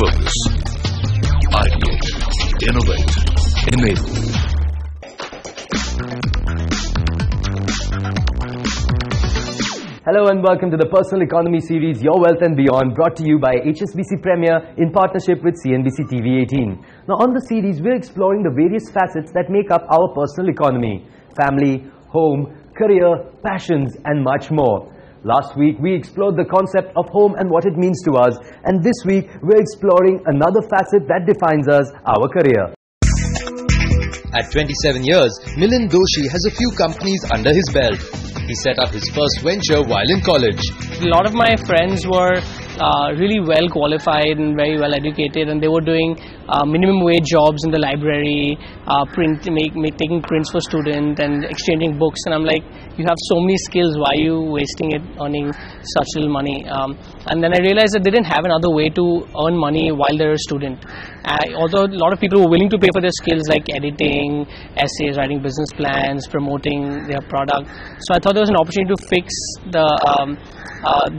Focus. Ideate. Innovate. Enable. Hello and welcome to the Personal Economy Series, Your Wealth and Beyond, brought to you by HSBC Premier in partnership with CNBC TV 18. Now on the series, we're exploring the various facets that make up our personal economy: family, home, career, passions, and much more. Last week, we explored the concept of home and what it means to us. And this week, we're exploring another facet that defines us, our career. At 27 years, Milind Doshi has a few companies under his belt. He set up his first venture while in college. A lot of my friends were really well qualified and very well educated, and they were doing minimum wage jobs in the library, taking prints for students and exchanging books. And I'm like, you have so many skills, why are you wasting it earning such little money? And then I realized that they didn't have another way to earn money while they're a student. Although a lot of people were willing to pay for their skills like editing, essays, writing business plans, promoting their product. So I thought there was an opportunity to fix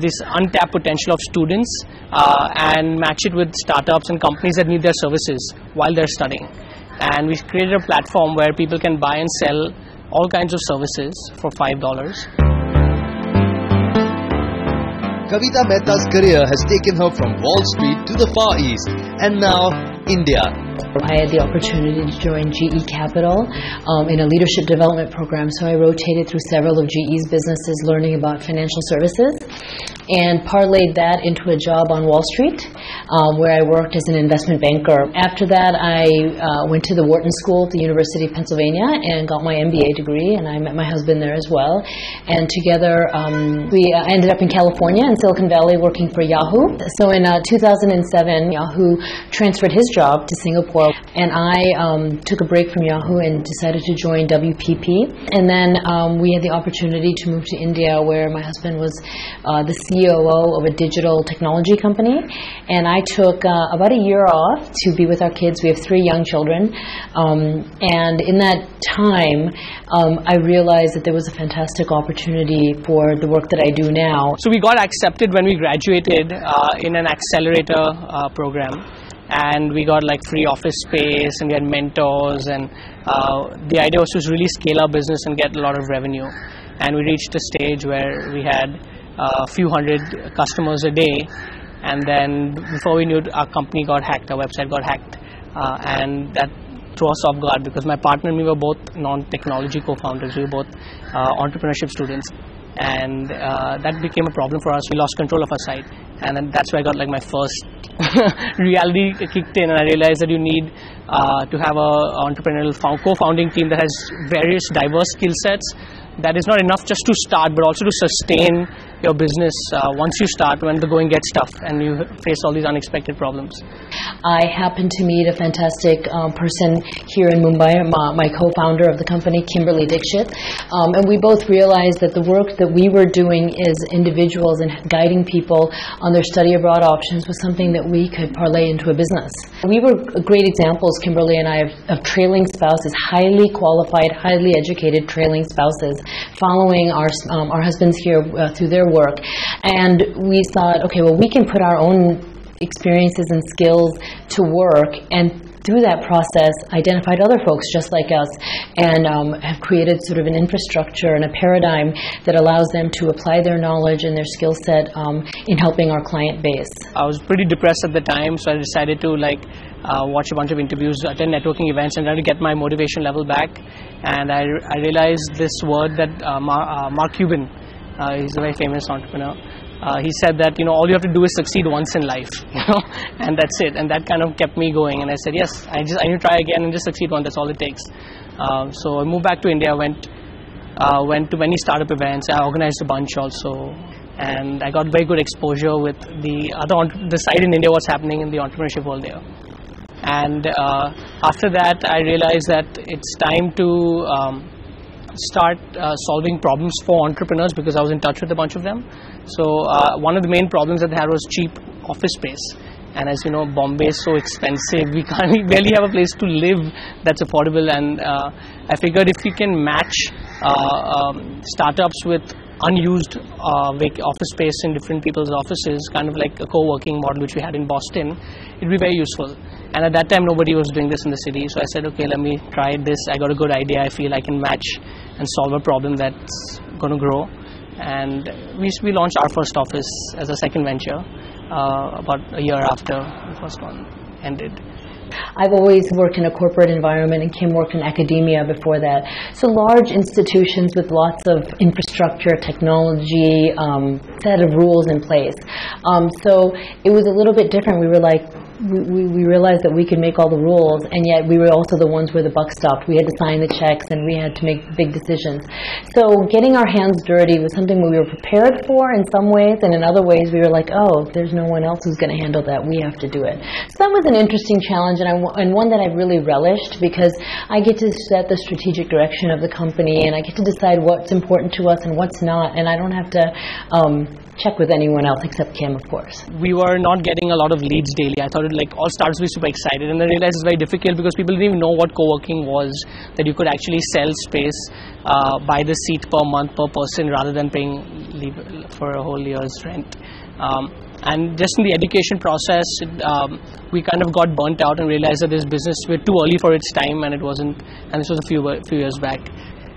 this untapped potential of students and match it with startups and companies that need their services while they're studying. And we created a platform where people can buy and sell all kinds of services for $5. Kavita Mehta's career has taken her from Wall Street to the Far East and now India. I had the opportunity to join GE Capital in a leadership development program, so I rotated through several of GE's businesses learning about financial services and parlayed that into a job on Wall Street where I worked as an investment banker. After that, I went to the Wharton School at the University of Pennsylvania and got my MBA degree, and I met my husband there as well. And together I ended up in California, in Silicon Valley, working for Yahoo. So in 2007, Yahoo transferred his job to Singapore, and I took a break from Yahoo and decided to join WPP. And then we had the opportunity to move to India, where my husband was the COO of a digital technology company, and I took about a year off to be with our kids. We have 3 young children, and in that time I realized that there was a fantastic opportunity for the work that I do now. So we got accepted when we graduated in an accelerator program. And we got like free office space, and we had mentors, and the idea was to really scale our business and get a lot of revenue. And we reached a stage where we had a few hundred customers a day, and then before we knew it, our company got hacked, our website got hacked, and that threw us off guard because my partner and me were both non-technology co-founders. We were both entrepreneurship students. And that became a problem for us. We lost control of our site, and then that's where I got like my first reality kicked in, and I realized that you need to have a entrepreneurial co-founding team that has various diverse skill sets. That is not enough just to start, but also to sustain your business once you start, when the going gets tough and you face all these unexpected problems. I happened to meet a fantastic person here in Mumbai, my co-founder of the company, Kimberly Dixit, and we both realized that the work that we were doing as individuals and guiding people on their study abroad options was something that we could parlay into a business. We were great examples, Kimberly and I, of trailing spouses, highly qualified, highly educated trailing spouses, following our husbands here through their work. And we thought, okay, well, we can put our own experiences and skills to work, and through that process identified other folks just like us, and have created sort of an infrastructure and a paradigm that allows them to apply their knowledge and their skill set in helping our client base. I was pretty depressed at the time, so I decided to watch a bunch of interviews, attend networking events, and try to get my motivation level back. And I realized this word that Mark Cuban, he's a very famous entrepreneur, he said that, all you have to do is succeed once in life, and that's it. And that kind of kept me going. And I said, yes, I need to try again and just succeed once. That's all it takes. So I moved back to India, went to many startup events. I organized a bunch also, and I got very good exposure with the side in India, what's happening in the entrepreneurship world there. And after that, I realized that it's time to start solving problems for entrepreneurs, because I was in touch with a bunch of them. So one of the main problems that they had was cheap office space. And as you know, Bombay is so expensive, we barely have a place to live that's affordable. And I figured if we can match startups with unused office space in different people's offices, kind of like a co-working model which we had in Boston, it'd be very useful. And at that time, nobody was doing this in the city. So I said, okay, let me try this. I got a good idea. I feel I can match and solve a problem that's going to grow. And we launched our first office as a second venture about a year after the first one ended. I've always worked in a corporate environment and came work in academia before that. So large institutions with lots of infrastructure, technology, set of rules in place. So it was a little bit different. We were like, we realized that we could make all the rules, and yet we were also the ones where the buck stopped. We had to sign the checks, and we had to make big decisions. So getting our hands dirty was something we were prepared for in some ways, and in other ways we were like, oh, there's no one else who's going to handle that. We have to do it. So that was an interesting challenge, and one that I really relished, because I get to set the strategic direction of the company, and I get to decide what's important to us and what's not, and I don't have to check with anyone else except Kim, of course. We were not getting a lot of leads daily. I thought all startups were super excited, and I realized it's very difficult because people didn't even know what co-working was, that you could actually sell space by the seat per month per person rather than paying for a whole year's rent. And just in the education process, we kind of got burnt out and realized that this business was too early for its time, and it wasn't. And this was a few years back.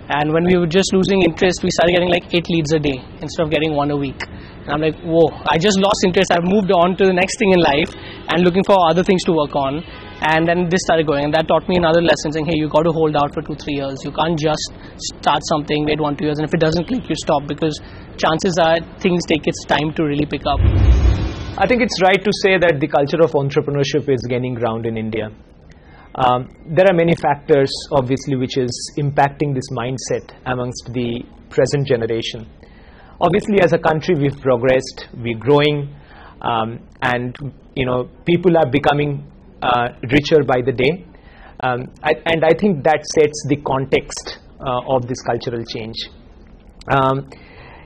And when we were just losing interest, we started getting like 8 leads a day instead of getting 1 a week. And I'm like, whoa, I just lost interest. I've moved on to the next thing in life and looking for other things to work on. And then this started going, and that taught me another lesson, saying, hey, you got to hold out for 2-3 years. You can't just start something, wait 1-2 years, and if it doesn't click, you stop, because chances are things take its time to really pick up. I think it's right to say that the culture of entrepreneurship is gaining ground in India. There are many factors, obviously, which is impacting this mindset amongst the present generation. Obviously, as a country, we've progressed, we're growing, and people are becoming richer by the day. And I think that sets the context of this cultural change.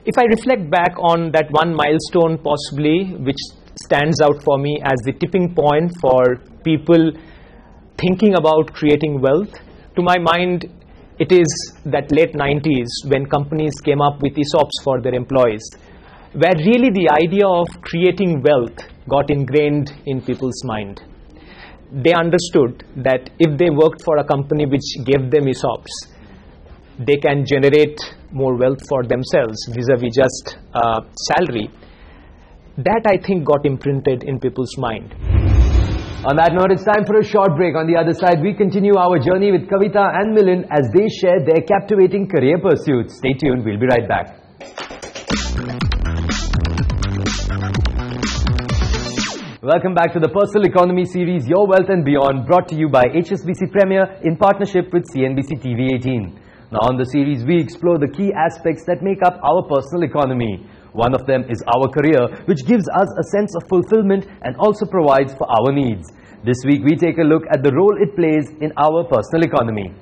If I reflect back on that one milestone, possibly, which stands out for me as the tipping point for people thinking about creating wealth, to my mind, it is that late 90s when companies came up with ESOPs for their employees, where really the idea of creating wealth got ingrained in people's mind. They understood that if they worked for a company which gave them ESOPs, they can generate more wealth for themselves vis-a-vis just salary. That, I think, got imprinted in people's mind. On that note, it's time for a short break. On the other side, we continue our journey with Kavita and Milind as they share their captivating career pursuits. Stay tuned, we'll be right back. Welcome back to the Personal Economy series, Your Wealth and Beyond, brought to you by HSBC Premier in partnership with CNBC TV 18. Now on the series, we explore the key aspects that make up our personal economy. One of them is our career, which gives us a sense of fulfillment and also provides for our needs. This week, we take a look at the role it plays in our personal economy.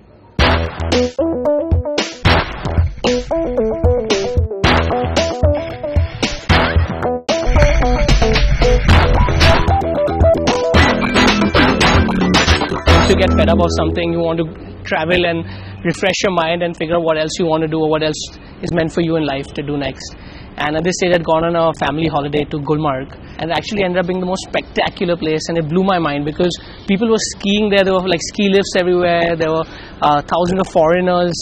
If you get fed up of something, you want to travel and refresh your mind and figure out what else you want to do or what else is meant for you in life to do next. And at this stage, I'd gone on a family holiday to Gulmarg, and actually ended up being the most spectacular place, and it blew my mind because people were skiing there. There were like ski lifts everywhere. There were thousands of foreigners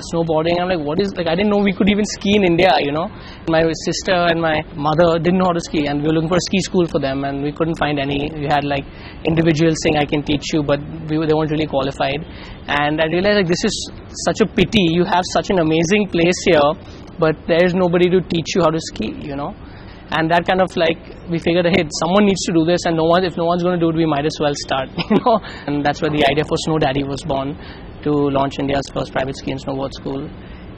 snowboarding. I'm like, what is, like, I didn't know we could even ski in India, you know. My sister and my mother didn't know how to ski, and we were looking for a ski school for them, and we couldn't find any. We had like individuals saying, I can teach you, but they weren't really qualified. And I realized, like, this is such a pity. You have such an amazing place here, but there is nobody to teach you how to ski, you know. And that kind of, like, we figured, hey, someone needs to do this, and if no one's going to do it, we might as well start, you know. And that's where the idea for Snow Daddy was born, to launch India's first private ski and snowboard school.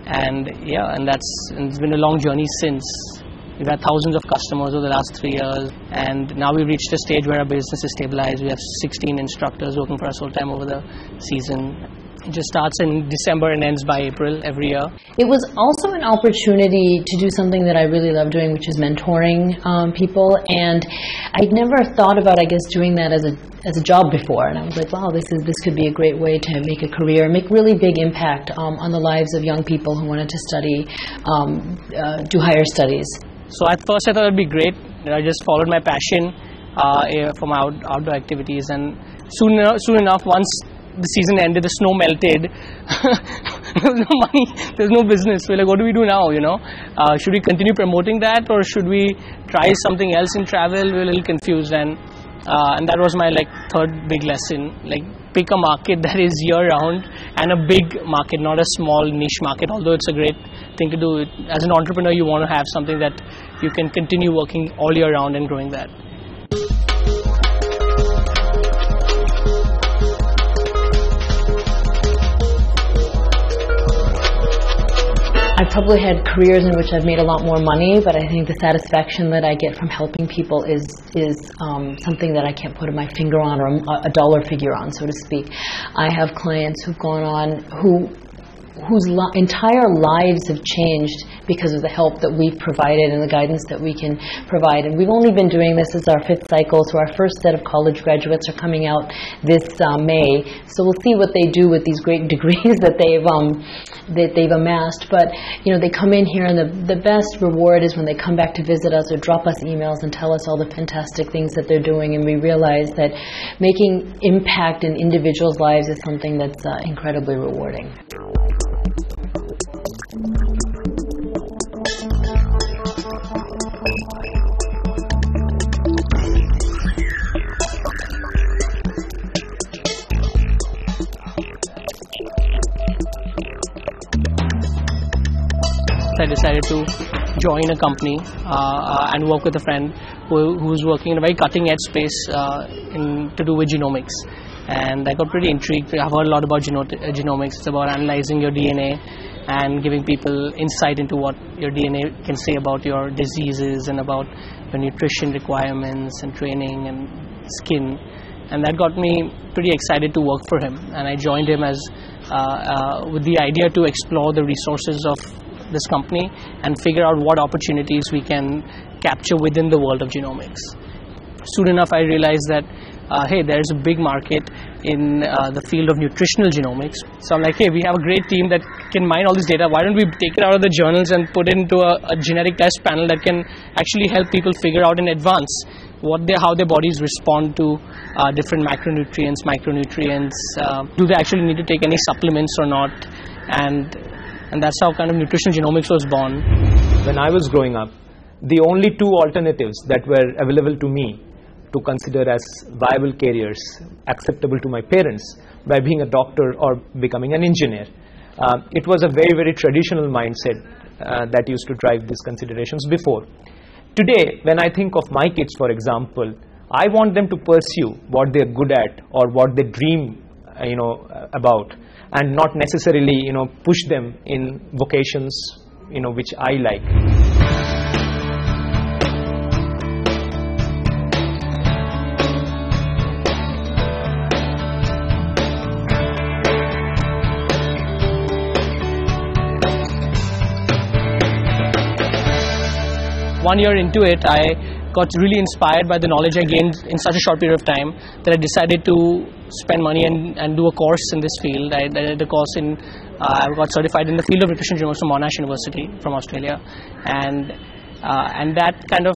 And yeah, and it's been a long journey since. We've had thousands of customers over the last 3 years, and now we've reached a stage where our business is stabilized. We have 16 instructors working for us full time over the season. It just starts in December and ends by April every year. It was also an opportunity to do something that I really love doing, which is mentoring people. And I'd never thought about, I guess, doing that as a job before. And I was like, wow, this could be a great way to make a career, make really big impact on the lives of young people who wanted to study, do higher studies. So at first I thought it'd be great. I just followed my passion for my outdoor activities, and soon enough, once the season ended, the snow melted, there was no money, there's no business. We're like, what do we do now, should we continue promoting that, or should we try something else in travel? We're a little confused, and that was my third big lesson, pick a market that is year-round and a big market, not a small niche market, although it's a great thing to do. As an entrepreneur, you want to have something that you can continue working all year round and growing that. I've probably had careers in which I've made a lot more money, but I think the satisfaction that I get from helping people is something that I can't put my finger on or a dollar figure on, so to speak. I have clients who've gone on whose entire lives have changed because of the help that we've provided and the guidance that we can provide. And we've only been doing this as our 5th cycle, so our first set of college graduates are coming out this May. So we'll see what they do with these great degrees that they've amassed. But they come in here, and the best reward is when they come back to visit us or drop us emails and tell us all the fantastic things that they're doing, and we realize that making impact in individuals' lives is something that's incredibly rewarding. I decided to join a company and work with a friend who's working in a very cutting-edge space to do with genomics. And I got pretty intrigued. I've heard a lot about genomics. It's about analyzing your DNA and giving people insight into what your DNA can say about your diseases and about your nutrition requirements and training and skin. And that got me pretty excited to work for him. And I joined him as with the idea to explore the resources of this company and figure out what opportunities we can capture within the world of genomics. Soon enough, I realized that hey, there's a big market in the field of nutritional genomics. So I'm like, hey, we have a great team that can mine all this data. Why don't we take it out of the journals and put it into a genetic test panel that can actually help people figure out in advance how their bodies respond to different micronutrients. Do they actually need to take any supplements or not? And that's how kind of nutritional genomics was born. When I was growing up, the only 2 alternatives that were available to me to consider as viable careers acceptable to my parents by being a doctor or becoming an engineer. It was a very, very traditional mindset that used to drive these considerations before. Today, when I think of my kids, for example, I want them to pursue what they're good at or what they dream about, and not necessarily push them in vocations which I like. One year into it, I got really inspired by the knowledge I gained in such a short period of time that I decided to spend money and do a course in this field. I did a course I got certified in the field of nutrition genomics from Monash University from Australia, and that kind of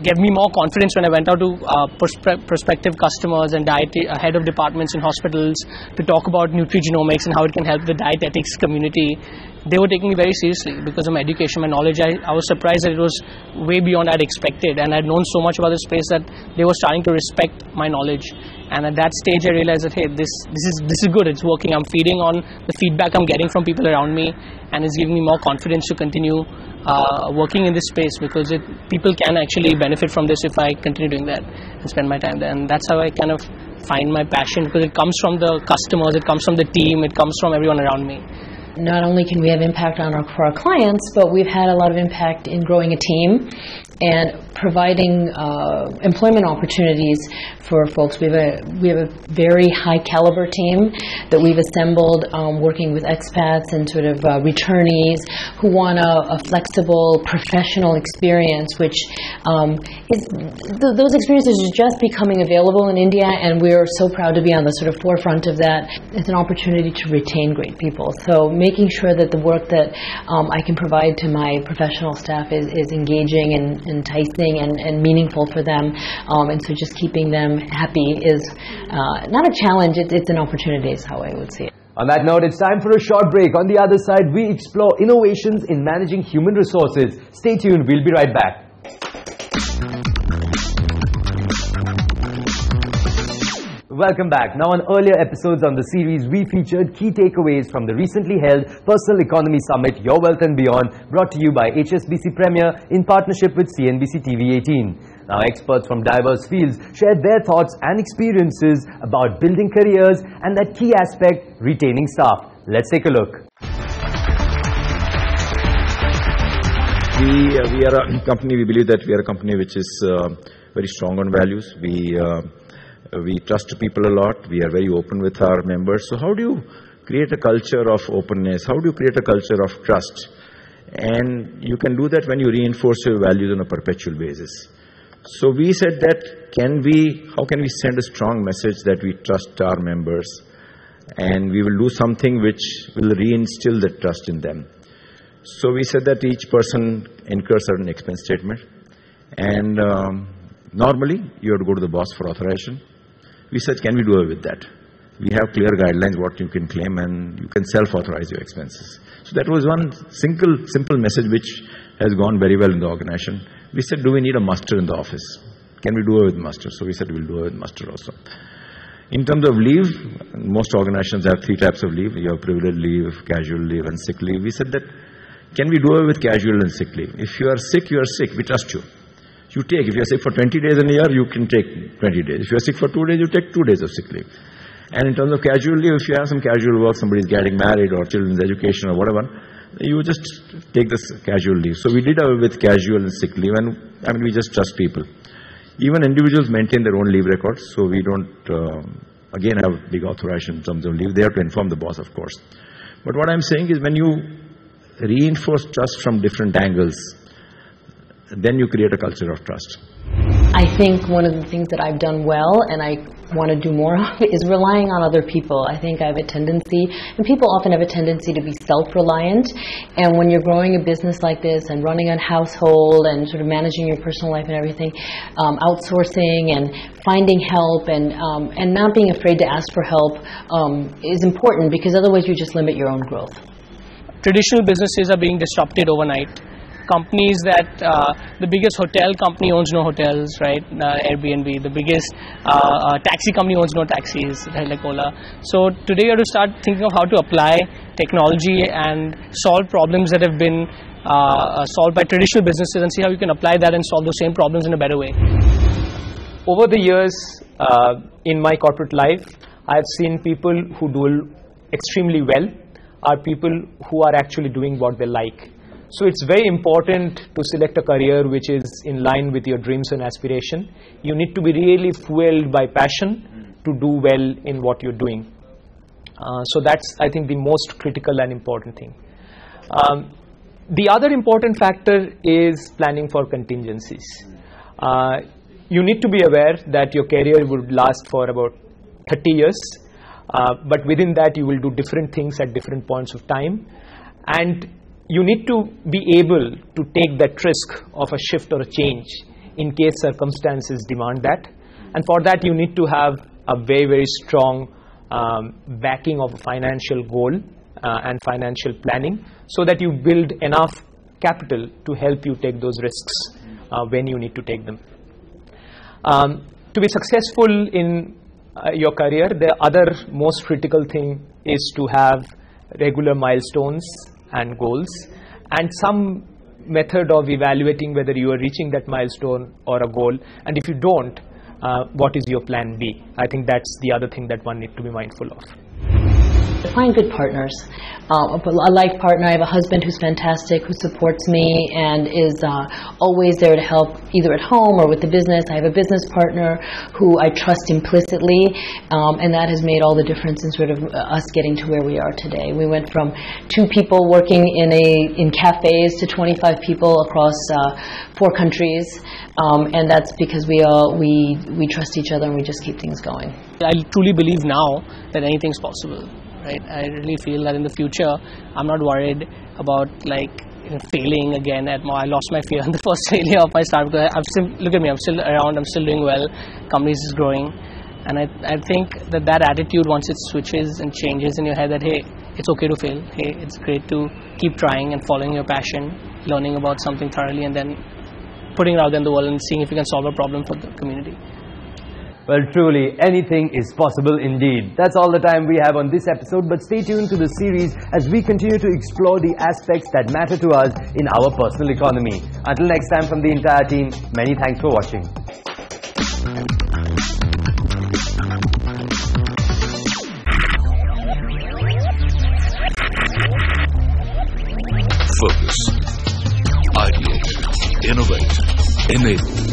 gave me more confidence when I went out to prospective customers and head of departments in hospitals to talk about nutrigenomics and how it can help the dietetics community. They were taking me very seriously because of my education, my knowledge. I was surprised that it was way beyond I'd expected, and I'd known so much about the space that they were starting to respect my knowledge. And at that stage, I realized that hey, this is good. It's working. I'm feeding on the feedback I'm getting from people around me, and it's giving me more confidence to continue working in this space, because people can actually benefit from this if I continue doing that and spend my time there. And that's how I kind of find my passion, because it comes from the customers, it comes from the team, it comes from everyone around me. not only can we have impact for our clients, but we've had a lot of impact in growing a team and providing employment opportunities for folks. We have a very high caliber team that we've assembled, working with expats and sort of returnees who want a flexible professional experience, which those experiences are just becoming available in India, and we're so proud to be on the sort of forefront of that. It's an opportunity to retain great people. So making sure that the work that I can provide to my professional staff is engaging and enticing and meaningful for them, and so just keeping them happy is not a challenge, it's an opportunity is how I would see it. On that note, it's time for a short break. On the other side, we explore innovations in managing human resources. Stay tuned, we'll be right back. Welcome back. Now, on earlier episodes on the series, we featured key takeaways from the recently held Personal Economy Summit, Your Wealth and Beyond, brought to you by HSBC Premier in partnership with CNBC TV 18. Now, experts from diverse fields shared their thoughts and experiences about building careers and that key aspect, retaining staff. Let's take a look. We are a company, we believe that we are a company which is very strong on values. We trust people a lot. We are very open with our members. So how do you create a culture of openness? How do you create a culture of trust? And you can do that when you reinforce your values on a perpetual basis. So we said that how can we send a strong message that we trust our members, and we will do something which will reinstill that trust in them. So we said that each person incurs certain expense statement, and normally you have to go to the boss for authorization. We said, can we do away with that? We have clear guidelines what you can claim, and you can self-authorize your expenses. So that was one simple message which has gone very well in the organization. We said, do we need a muster in the office? Can we do away with muster? So we said, we'll do away with muster also. In terms of leave, most organizations have 3 types of leave. You have privileged leave, casual leave, and sick leave. We said that, can we do away with casual and sick leave? If you are sick, you are sick. We trust you. You take, if you are sick for 20 days in a year, you can take 20 days. If you are sick for 2 days, you take 2 days of sick leave. And in terms of casual leave, if you have some casual work, somebody is getting married or children's education or whatever, you just take this casual leave. So we did away with casual and sick leave, and we just trust people. Even individuals maintain their own leave records, so we don't, again, have big authorization in terms of leave. They have to inform the boss, of course. But what I'm saying is when you reinforce trust from different angles, then you create a culture of trust. I think one of the things that I've done well, and I want to do more of, is relying on other people. I think I have a tendency, and people often have a tendency to be self-reliant, and when you're growing a business like this and running a household and sort of managing your personal life and everything, outsourcing and finding help and not being afraid to ask for help is important, because otherwise you just limit your own growth. Traditional businesses are being disrupted overnight. Companies that the biggest hotel company owns no hotels, right? Airbnb. The biggest taxi company owns no taxis, right, like Ola. So today you have to start thinking of how to apply technology and solve problems that have been solved by traditional businesses, and see how you can apply that and solve those same problems in a better way. Over the years in my corporate life, I've seen people who do extremely well are people who are actually doing what they like. So it's very important to select a career which is in line with your dreams and aspiration. You need to be really fueled by passion to do well in what you're doing. So that's, I think, the most critical and important thing. The other important factor is planning for contingencies. You need to be aware that your career would last for about 30 years, but within that you will do different things at different points of time, and you need to be able to take that risk of a shift or a change in case circumstances demand that. And for that you need to have a very, very strong backing of a financial goal and financial planning, so that you build enough capital to help you take those risks when you need to take them. To be successful in your career, the other most critical thing is to have regular milestones and goals, and some method of evaluating whether you are reaching that milestone or a goal, and if you don't, what is your plan B? I think that's the other thing that one needs to be mindful of. Find good partners. A life partner. I have a husband who's fantastic, who supports me and is always there to help, either at home or with the business. I have a business partner who I trust implicitly, and that has made all the difference in sort of us getting to where we are today. We went from 2 people working in cafes to 25 people across 4 countries, and that's because we trust each other and we just keep things going. I truly believe now that anything's possible. Right? I really feel that in the future, I'm not worried about failing again. I lost my fear in the first failure of my startup. Look at me, I'm still around, I'm still doing well. Companies is growing, and I think that attitude, once it switches and changes in your head, that hey, it's okay to fail. Hey, it's great to keep trying and following your passion, learning about something thoroughly, and then putting it out there in the world and seeing if you can solve a problem for the community. Well, truly, anything is possible indeed. That's all the time we have on this episode, but stay tuned to the series as we continue to explore the aspects that matter to us in our personal economy. Until next time, from the entire team, many thanks for watching. Focus, ideate, innovate, enable.